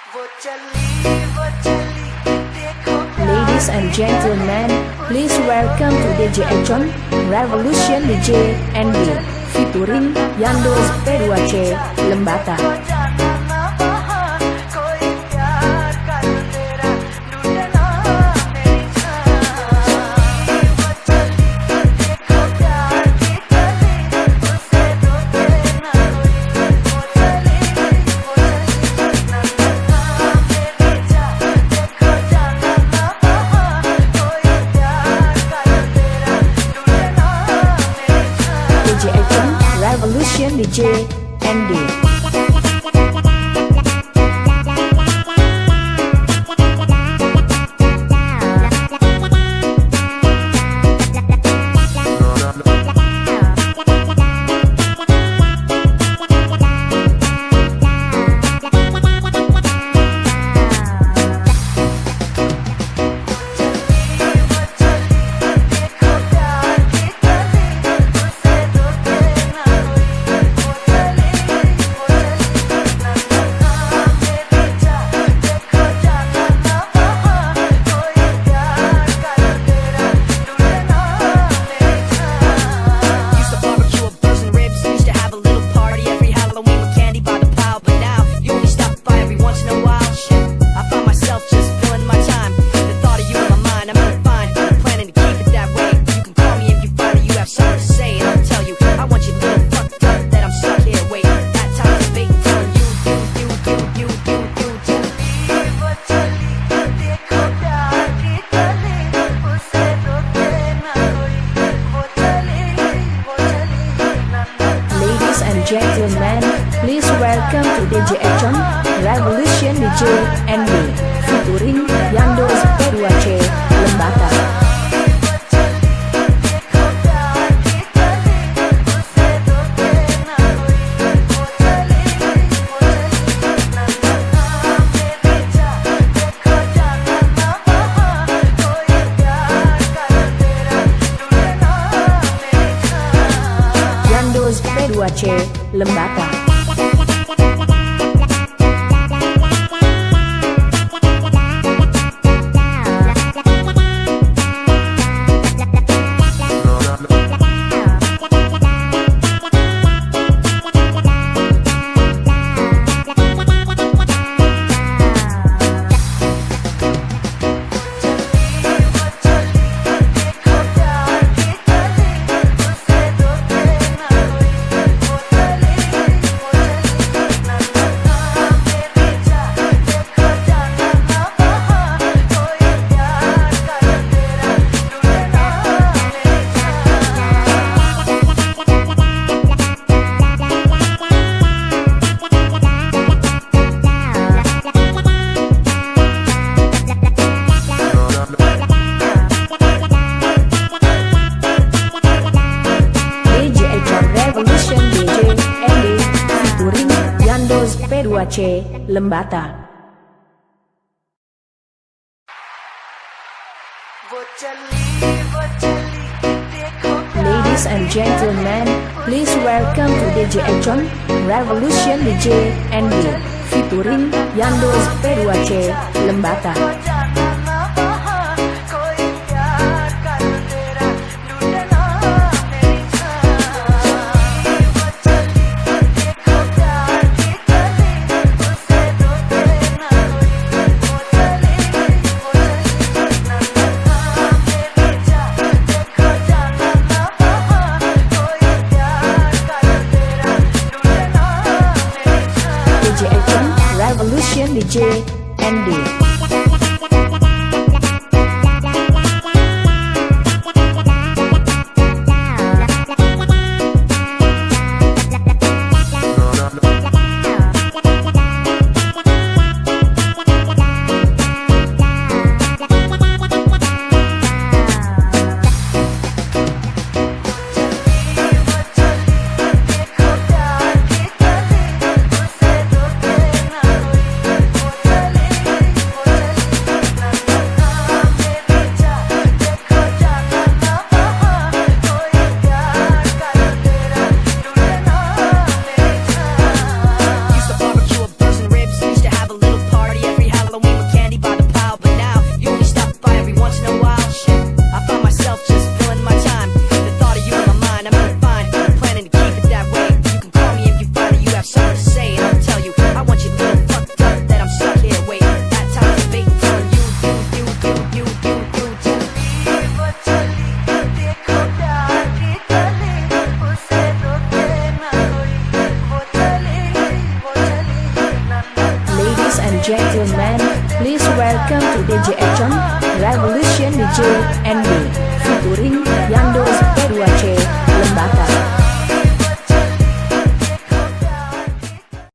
Ladies and gentlemen, please welcome to DJ Echon Revolution DJ ND featuring Yandos P2C Lembata. Revolution DJ ND. Gentlemen, please welcome to DJ Echon Revolution DJ ND featuring Yandos P2C Lembata. Yandos P2C Lembata. P2C Lembata. Ladies and gentlemen, please welcome to DJ Echon Revolution DJ ND featuring Yandos P2C Lembata. Revolution DJ ND. please welcome to DJ Action Revolution DJ NB featuring Yandos P2C Lembata.